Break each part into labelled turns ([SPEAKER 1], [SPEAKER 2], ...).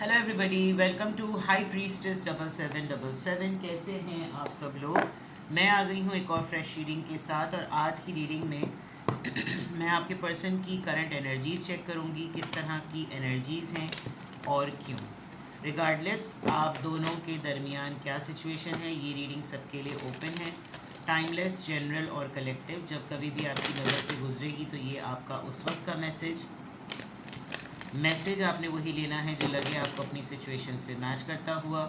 [SPEAKER 1] Hello everybody, welcome to high priestess 7777। कैसे हैं आप सब लोग। मैं आ गई हूँ एक और फ्रेश रीडिंग के साथ, और आज की रीडिंग में मैं आपके पर्सन की करंट एनर्जीज़ चेक करूँगी, किस तरह की एनर्जीज़ हैं और क्यों। रिगार्डलेस आप दोनों के दरमियान क्या सिचुएशन है, ये रीडिंग सबके लिए ओपन है। टाइमलेस, जनरल और कलेक्टिव। जब कभी भी आपकी नज़र से गुजरेगी तो ये आपका उस वक्त का मैसेज आपने वही लेना है जो लगे आपको अपनी सिचुएशन से मैच करता हुआ।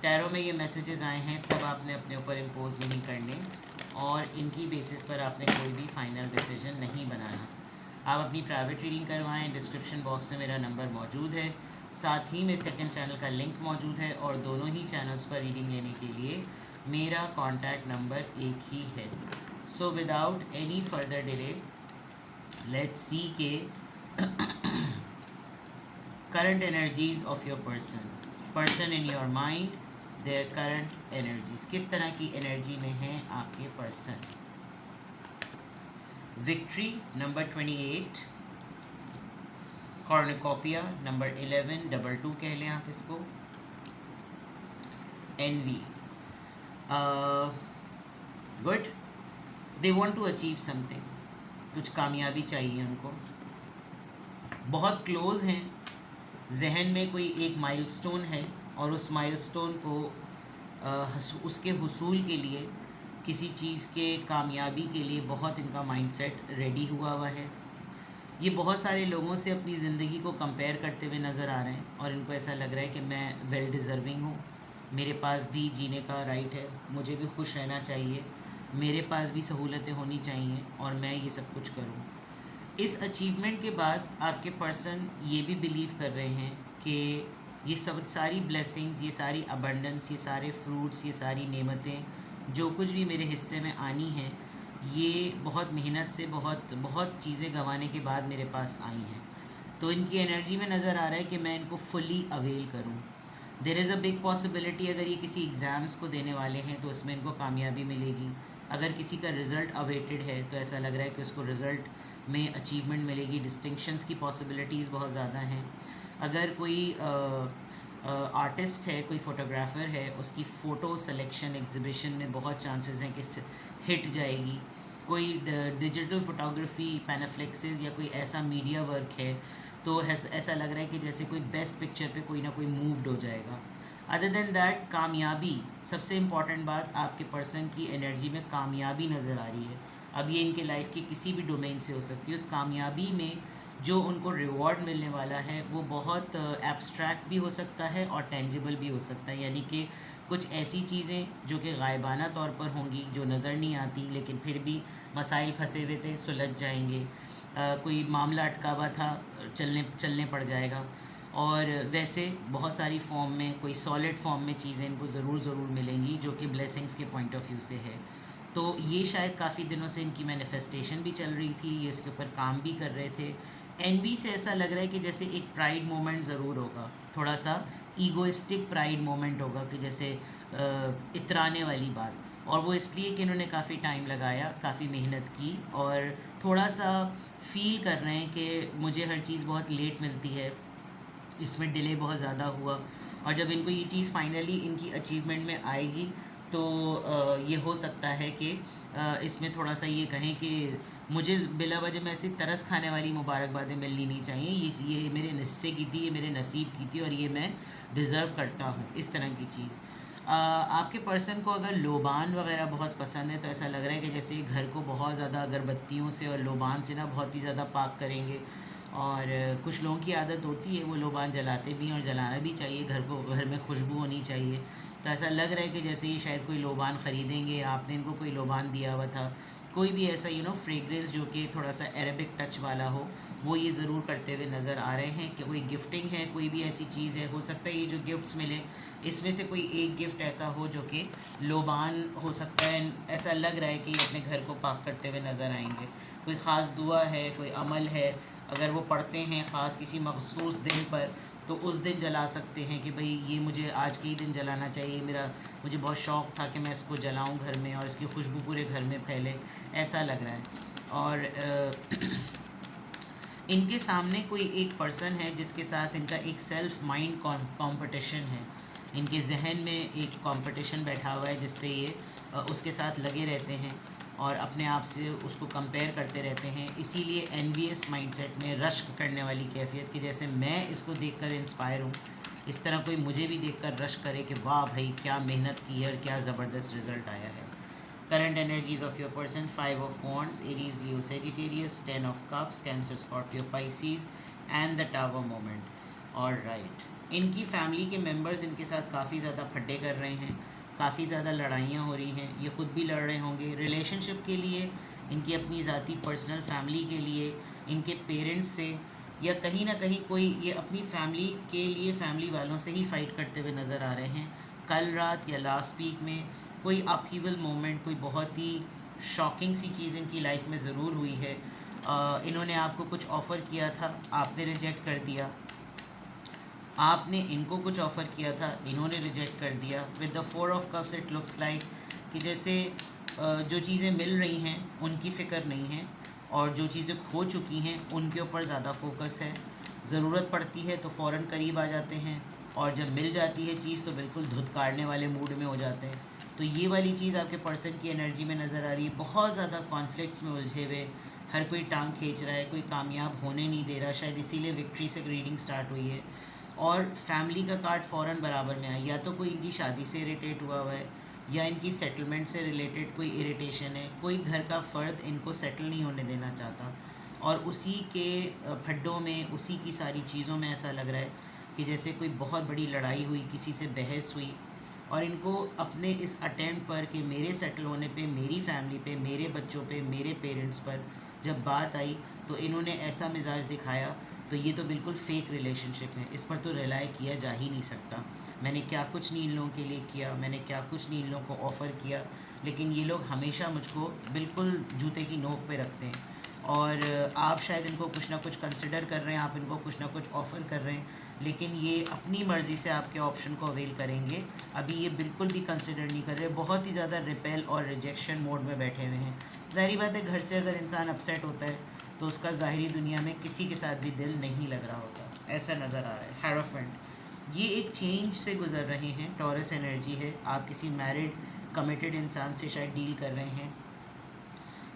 [SPEAKER 1] टैरो में ये मैसेजेस आए हैं, सब आपने अपने ऊपर इम्पोज नहीं करने, और इनकी बेसिस पर आपने कोई भी फाइनल डिसीजन नहीं बनाना। आप अपनी प्राइवेट रीडिंग करवाएं। डिस्क्रिप्शन बॉक्स में मेरा नंबर मौजूद है, साथ ही में सेकंड चैनल का लिंक मौजूद है, और दोनों ही चैनल्स पर रीडिंग लेने के लिए मेरा कॉन्टैक्ट नंबर एक ही है। So without any further delay, let's see के current energies of your person in your mind, their current energies, किस तरह की एनर्जी में हैं आपके person. Victory number 28, cornucopia number 11, double 2 कह लें आप इसको। Envy, good, they want to achieve something, कुछ कामयाबी चाहिए उनको, बहुत क्लोज हैं। जहन में कोई एक माइलस्टोन है, और उस माइलस्टोन को उसके हुसूल के लिए, किसी चीज़ के कामयाबी के लिए बहुत इनका माइंडसेट रेडी हुआ है। ये बहुत सारे लोगों से अपनी ज़िंदगी को कंपेयर करते हुए नज़र आ रहे हैं, और इनको ऐसा लग रहा है कि मैं वेल डिज़र्विंग हूँ, मेरे पास भी जीने का राइट है, मुझे भी खुश रहना चाहिए, मेरे पास भी सहूलतें होनी चाहिए, और मैं ये सब कुछ करूँ। इस अचीवमेंट के बाद आपके पर्सन ये भी बिलीव कर रहे हैं कि ये सब सारी ब्लेसिंग्स, ये सारी अबंडेंस, ये सारे फ्रूट्स, ये सारी नेमतें जो कुछ भी मेरे हिस्से में आनी हैं, ये बहुत मेहनत से, बहुत बहुत चीज़ें गंवाने के बाद मेरे पास आई हैं। तो इनकी एनर्जी में नज़र आ रहा है कि मैं इनको फुली अवेल करूँ। There is a big possibility, अगर ये किसी एग्ज़ाम्स को देने वाले हैं तो इसमें इनको कामयाबी मिलेगी। अगर किसी का रिज़ल्ट अवेटेड है तो ऐसा लग रहा है कि उसको रिज़ल्ट में अचीवमेंट मिलेगी। डिस्टिंक्शंस की पॉसिबिलिटीज़ बहुत ज़्यादा हैं। अगर कोई आर्टिस्ट है, कोई फ़ोटोग्राफ़र है, उसकी फ़ोटो सिलेक्शन एग्ज़िबिशन में बहुत चांसेस हैं कि हिट जाएगी। कोई डिजिटल फ़ोटोग्राफी, पैनाफ्लेक्सेस या कोई ऐसा मीडिया वर्क है, तो ऐसा लग रहा है कि जैसे कोई बेस्ट पिक्चर पे कोई ना कोई मूव्ड हो जाएगा। अदर देन दैट, कामयाबी, सबसे इम्पॉर्टेंट बात, आपके पर्सन की एनर्जी में कामयाबी नज़र आ रही है। अब ये इनके लाइफ के किसी भी डोमेन से हो सकती है। उस कामयाबी में जो उनको रिवॉर्ड मिलने वाला है वो बहुत एब्स्ट्रैक्ट भी हो सकता है और टेंजिबल भी हो सकता है, यानी कि कुछ ऐसी चीज़ें जो कि गायबाना तौर पर होंगी, जो नज़र नहीं आती, लेकिन फिर भी मसाइल फंसे हुए थे, सुलझ जाएंगे। कोई मामला अटका हुआ था, चलने पड़ जाएगा। और वैसे बहुत सारी फॉर्म में, कोई सॉलिड फॉर्म में चीज़ें इनको ज़रूर मिलेंगी जो कि ब्लेसिंग्स के पॉइंट ऑफ व्यू से है। तो ये शायद काफ़ी दिनों से इनकी मैनिफेस्टेशन भी चल रही थी, ये इसके ऊपर काम भी कर रहे थे। एनवी से ऐसा लग रहा है कि जैसे एक प्राइड मोमेंट ज़रूर होगा, थोड़ा सा ईगोइस्टिक प्राइड मोमेंट होगा, कि जैसे इतराने वाली बात। और वो इसलिए कि इन्होंने काफ़ी टाइम लगाया, काफ़ी मेहनत की, और थोड़ा सा फील कर रहे हैं कि मुझे हर चीज़ बहुत लेट मिलती है, इसमें डिले बहुत ज़्यादा हुआ। और जब इनको ये चीज़ फाइनली इनकी अचीवमेंट में आएगी तो ये हो सकता है कि इसमें थोड़ा सा ये कहें कि मुझे बिला वजह में ऐसी तरस खाने वाली मुबारकबादें मिलनी नहीं चाहिए, ये मेरे हिस्से की थी, ये मेरे नसीब की थी, और ये मैं डिज़र्व करता हूँ, इस तरह की चीज़। आपके पर्सन को अगर लोबान वगैरह बहुत पसंद है तो ऐसा लग रहा है कि जैसे घर को बहुत ज़्यादा अगरबत्तियों से और लोबान से ना बहुत ही ज़्यादा पाक करेंगे। और कुछ लोगों की आदत होती है, वो लोबान जलाते भी हैं, और जलाना भी चाहिए, घर में खुशबू होनी चाहिए। तो ऐसा लग रहा है कि जैसे ये शायद कोई लोबान ख़रीदेंगे, आपने इनको कोई लोबान दिया हुआ था, कोई भी ऐसा फ्रेग्रेंस जो कि थोड़ा सा अरेबिक टच वाला हो, वो ये ज़रूर करते हुए नज़र आ रहे हैं। कि कोई गिफ्टिंग है, कोई भी ऐसी चीज़ है, हो सकता है ये जो गिफ्ट्स मिले इसमें से कोई एक गिफ्ट ऐसा हो जो कि लोबान हो सकता है। ऐसा लग रहा है कि ये अपने घर को पाक करते हुए नज़र आएंगे। कोई ख़ास दुआ है, कोई अमल है, अगर वो पढ़ते हैं ख़ास किसी मखसूस दिन पर, तो उस दिन जला सकते हैं कि भाई ये मुझे आज के ही दिन जलाना चाहिए, मुझे बहुत शौक़ था कि मैं इसको जलाऊं घर में और इसकी खुशबू पूरे घर में फैले, ऐसा लग रहा है। और इनके सामने कोई एक पर्सन है जिसके साथ इनका एक सेल्फ माइंड कंपटीशन है। इनके जहन में एक कंपटीशन बैठा हुआ है जिससे ये उसके साथ लगे रहते हैं और अपने आप से उसको कंपेयर करते रहते हैं। इसीलिए एनवियस माइंडसेट में रश्क करने वाली कैफियत कि जैसे मैं इसको देखकर इंस्पायर हूँ, इस तरह कोई मुझे भी देखकर रश्क करे कि वाह भाई क्या मेहनत की है और क्या ज़बरदस्त रिज़ल्ट आया है। Current energies of your person: 5 of Wands, Aries, Leo, Sagittarius, 10 of Cups, Cancer, Scorpio, Pisces and the Tower moment. Alright, इनकी फैमिली के मेंबर्स इनके साथ काफ़ी ज़्यादा फड्डे कर रहे हैं, काफ़ी ज़्यादा लड़ाइयाँ हो रही हैं, ये खुद भी लड़ रहे होंगे रिलेशनशिप के लिए, इनकी अपनी ज़ाती पर्सनल फैमिली के लिए, इनके पेरेंट्स से, या कहीं ना कहीं कोई ये अपनी फैमिली के लिए फैमिली वालों से ही फ़ाइट करते हुए नज़र आ रहे हैं। कल रात या लास्ट वीक में कोई अपहीवल मोमेंट, कोई बहुत ही शॉकिंग सी चीज़ इनकी लाइफ में ज़रूर हुई है। इन्होंने आपको कुछ ऑफ़र किया था, आपने रिजेक्ट कर दिया। आपने इनको कुछ ऑफ़र किया था, इन्होंने रिजेक्ट कर दिया। With the 4 of cups it looks like कि जैसे जो चीज़ें मिल रही हैं उनकी फ़िक्र नहीं है और जो चीज़ें खो चुकी हैं उनके ऊपर ज़्यादा फोकस है। ज़रूरत पड़ती है तो फ़ौरन करीब आ जाते हैं और जब मिल जाती है चीज़ तो बिल्कुल धुतकारने वाले मूड में हो जाते हैं। तो ये वाली चीज़ आपके पर्सन की एनर्जी में नज़र आ रही है। बहुत ज़्यादा कॉन्फ्लिक्ट्स में उलझे हुए, हर कोई टांग खींच रहा है, कोई कामयाब होने नहीं दे रहा, शायद इसीलिए विक्ट्री से रीडिंग स्टार्ट हुई है। और फैमिली का कार्ड फ़ौरन बराबर में आया, या तो कोई इनकी शादी से इरिटेट हुआ हुआ है या इनकी सेटलमेंट से रिलेटेड कोई इरिटेशन है, कोई घर का फ़र्द इनको सेटल नहीं होने देना चाहता और उसी के फड्डों में, उसी की सारी चीज़ों में ऐसा लग रहा है कि जैसे कोई बहुत बड़ी लड़ाई हुई, किसी से बहस हुई और इनको अपने इस अटेम्प्ट पर कि मेरे सेटल होने पे, मेरी फैमिली पे, मेरे बच्चों पे, मेरे पेरेंट्स पर जब बात आई तो इन्होंने ऐसा मिजाज दिखाया। तो ये तो बिल्कुल फ़ेक रिलेशनशिप है, इस पर तो रिलाई किया जा ही नहीं सकता। मैंने क्या कुछ नहीं इन लोगों के लिए किया, मैंने क्या कुछ नहीं इन लोगों को ऑफ़र किया, लेकिन ये लोग हमेशा मुझको बिल्कुल जूते की नोक पे रखते हैं। और आप शायद इनको कुछ ना कुछ कंसिडर कर रहे हैं, आप इनको कुछ ना कुछ ऑफ़र कर रहे हैं, लेकिन ये अपनी मर्ज़ी से आपके ऑप्शन को अवेल करेंगे। अभी ये बिल्कुल भी कंसिडर नहीं कर रहे, बहुत ही ज़्यादा रिपेल और रिजेक्शन मोड में बैठे हुए हैं। ज़ाहिर बात है, घर से अगर इंसान अपसेट होता है तो उसका ज़ाहिरी दुनिया में किसी के साथ भी दिल नहीं लग रहा होता, ऐसा नज़र आ रहा है। हेरोफेंट, ये एक चेंज से गुज़र रहे हैं, टॉरस एनर्जी है, आप किसी मैरिड कमिटेड इंसान से शायद डील कर रहे हैं,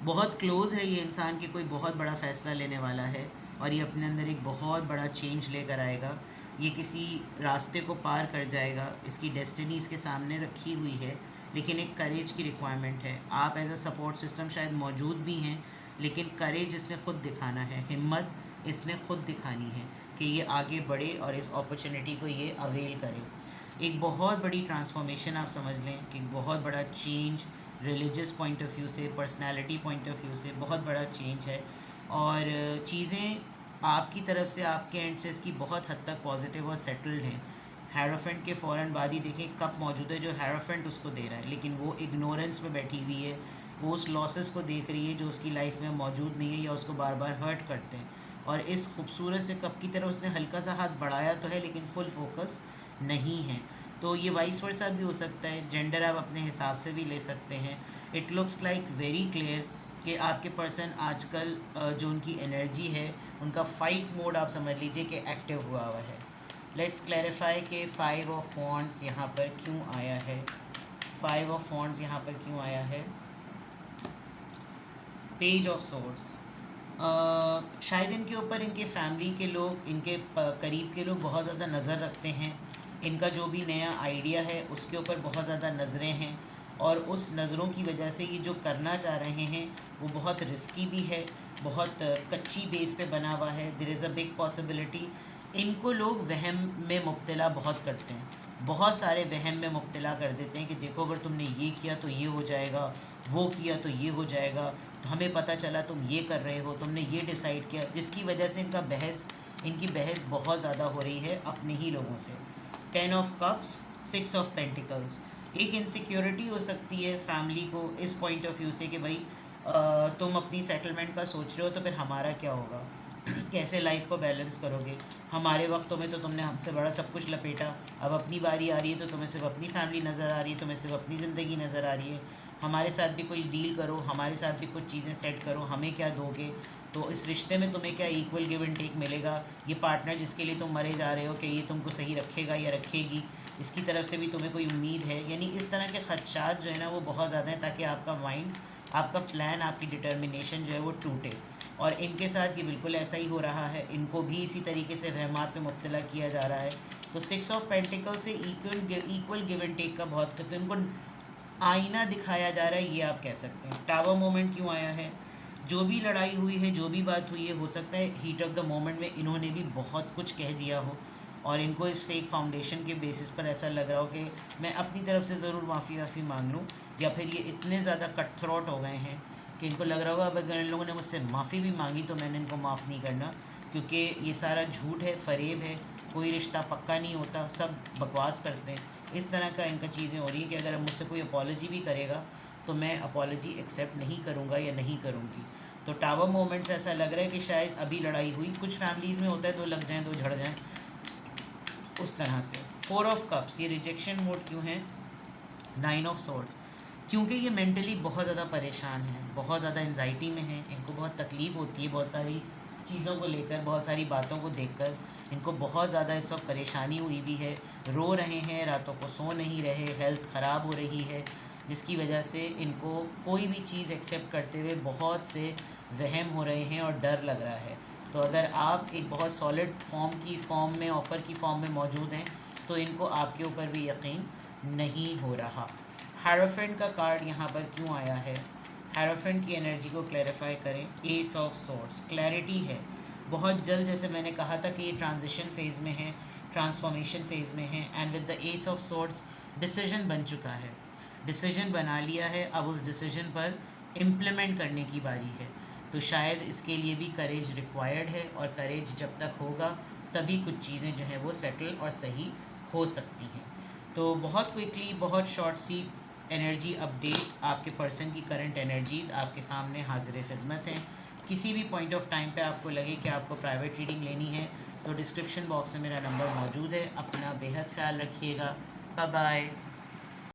[SPEAKER 1] बहुत क्लोज़ है ये इंसान कि कोई बहुत बड़ा फ़ैसला लेने वाला है और ये अपने अंदर एक बहुत बड़ा चेंज लेकर आएगा। ये किसी रास्ते को पार कर जाएगा, इसकी डेस्टिनी इसके सामने रखी हुई है, लेकिन एक करेज की रिक्वायरमेंट है। आप एज अ सपोर्ट सिस्टम शायद मौजूद भी हैं, लेकिन करेज इसने खुद दिखाना है, हिम्मत इसने खुद दिखानी है कि ये आगे बढ़े और इस अपॉर्चुनिटी को ये अवेल करे। एक बहुत बड़ी ट्रांसफॉर्मेशन आप समझ लें कि बहुत बड़ा change, religious point of view से, पर्सनालिटी पॉइंट ऑफ व्यू से बहुत बड़ा चेंज है और चीज़ें आपकी तरफ से, आपके एंड से इसकी बहुत हद तक पॉजिटिव और सेटल्ड हैं। हेरोफेंट के फ़ौरन बाद ही देखें कप मौजूद है जो हेरोफेंट उसको दे रहा है, लेकिन वो इग्नोरेंस में बैठी हुई है, वो उस लॉसेस को देख रही है जो उसकी लाइफ में मौजूद नहीं है या उसको बार बार हर्ट करते हैं। और इस खूबसूरत से कप की तरफ उसने हल्का सा हाथ बढ़ाया तो है, लेकिन फुल फोकस नहीं है। तो ये वाइस वर्सा भी हो सकता है, जेंडर आप अपने हिसाब से भी ले सकते हैं। It looks like very clear कि आपके पर्सन आजकल जो उनकी एनर्जी है, उनका फाइट मोड आप समझ लीजिए कि एक्टिव हुआ हुआ है। लेट्स क्लैरिफाई कि 5 ऑफ वॉन्ड्स यहाँ पर क्यों आया है, 5 ऑफ वॉन्ड्स यहाँ पर क्यों आया है। पेज ऑफ सोर्ड्स, शायद इनके ऊपर इनके फैमिली के लोग, इनके करीब के लोग बहुत ज़्यादा नज़र रखते हैं। इनका जो भी नया आइडिया है उसके ऊपर बहुत ज़्यादा नज़रें हैं और उस नज़रों की वजह से ये जो करना चाह रहे हैं वो बहुत रिस्की भी है, बहुत कच्ची बेस पे बना हुआ है। There is a big possibility इनको लोग वहम में मुब्तला बहुत करते हैं, बहुत सारे वहम में मुब्तला कर देते हैं कि देखो अगर तुमने ये किया तो ये हो जाएगा, वो किया तो ये हो जाएगा, तो हमें पता चला तुम ये कर रहे हो, तुमने ये डिसाइड किया, जिसकी वजह से इनकी बहस बहुत ज़्यादा हो रही है अपने ही लोगों से। 10 ऑफ कप्स, 6 ऑफ पेंटिकल्स, एक इनसिक्योरिटी हो सकती है फैमिली को इस पॉइंट ऑफ व्यू से कि भाई तुम अपनी सेटलमेंट का सोच रहे हो तो फिर हमारा क्या होगा। कैसे लाइफ को बैलेंस करोगे। हमारे वक्तों में तो तुमने हमसे बड़ा सब कुछ लपेटा, अब अपनी बारी आ रही है तो तुम्हें सिर्फ अपनी फैमिली नज़र आ रही है, तुम्हें सिर्फ अपनी ज़िंदगी नज़र आ रही है। हमारे साथ भी कोई डील करो, हमारे साथ भी कुछ चीज़ें सेट करो, हमें क्या दोगे, तो इस रिश्ते में तुम्हें क्या इक्वल गिव एंड टेक मिलेगा। ये पार्टनर जिसके लिए तुम मरे जा रहे हो कि ये तुमको सही रखेगा या रखेगी, इसकी तरफ से भी तुम्हें कोई उम्मीद है। यानी इस तरह के खदशात जो है ना वो बहुत ज़्यादा हैं, ताकि आपका माइंड, आपका प्लान, आपकी डिटर्मिनेशन जो है वो टूटे। और इनके साथ ये बिल्कुल ऐसा ही हो रहा है, इनको भी इसी तरीके से वहमात में मुब्तला किया जा रहा है। तो 6 ऑफ पेंटिकल से इक्वल गिव एंड टेक का बहुत, तो इनको आईना दिखाया जा रहा है, ये आप कह सकते हैं। टावर मोमेंट क्यों आया है, जो भी लड़ाई हुई है, जो भी बात हुई है, हो सकता है हीट ऑफ द मोमेंट में इन्होंने भी बहुत कुछ कह दिया हो और इनको इस फेक फाउंडेशन के बेसिस पर ऐसा लग रहा हो कि मैं अपनी तरफ से ज़रूर माफ़ी मांग लूँ, या फिर ये इतने ज़्यादा कट थ्रोट हो गए हैं कि इनको लग रहा होगा अब अगर इन लोगों ने मुझसे माफ़ी भी मांगी तो मैंने इनको माफ़ नहीं करना, क्योंकि ये सारा झूठ है, फ़रेब है, कोई रिश्ता पक्का नहीं होता, सब बकवास करते हैं। इस तरह का इनका चीज़ें हो रही है कि अगर मुझसे कोई अपॉलोजी भी करेगा तो मैं अपॉलोजी एक्सेप्ट नहीं करूँगा या नहीं करूँगी। तो टावर मोमेंट्स ऐसा लग रहा है कि शायद अभी लड़ाई हुई, कुछ फैमिलीज़ में होता है दो लग जाएँ दो झड़ जाएँ, उस तरह से। 4 ऑफ कप्स, ये रिजेक्शन मोड क्यों है। 9 ऑफ सॉर्ड्स, क्योंकि ये मेंटली बहुत ज़्यादा परेशान है, बहुत ज़्यादा एंजाइटी में है, इनको बहुत तकलीफ़ होती है बहुत सारी चीज़ों को लेकर, बहुत सारी बातों को देखकर इनको बहुत ज़्यादा इस वक्त परेशानी हुई भी है, रो रहे हैं, रातों को सो नहीं रहे, हेल्थ ख़राब हो रही है, जिसकी वजह से इनको कोई भी चीज़ एक्सेप्ट करते हुए बहुत से वहम हो रहे हैं और डर लग रहा है। तो अगर आप एक बहुत सॉलिड फॉर्म में, ऑफ़र की फॉर्म में मौजूद हैं, तो इनको आपके ऊपर भी यकीन नहीं हो रहा। हायरोफेंट का कार्ड यहाँ पर क्यों आया है, हायरोफेंट की एनर्जी को क्लैरिफाई करें। एस ऑफ सॉर्ड्स, क्लैरिटी है, बहुत जल्द, जैसे मैंने कहा था कि ये ट्रांजिशन फेज़ में है, ट्रांसफॉर्मेशन फेज़ में है, and with the S of swords decision बन चुका है, डिसीजन बना लिया है, अब उस डिसीजन पर इम्प्लीमेंट करने की बारी है। तो शायद इसके लिए भी करेज रिक्वायर्ड है, और करेज जब तक होगा तभी कुछ चीज़ें जो हैं वो सेटल और सही हो सकती हैं। तो बहुत क्विकली, बहुत शॉर्ट सी एनर्जी अपडेट, आपके पर्सन की करंट एनर्जीज़ आपके सामने हाजिर खिदमत हैं। किसी भी पॉइंट ऑफ टाइम पे आपको लगे कि आपको प्राइवेट रीडिंग लेनी है तो डिस्क्रिप्शन बॉक्स में मेरा नंबर मौजूद है। अपना बेहद ख्याल रखिएगा। Bye bye.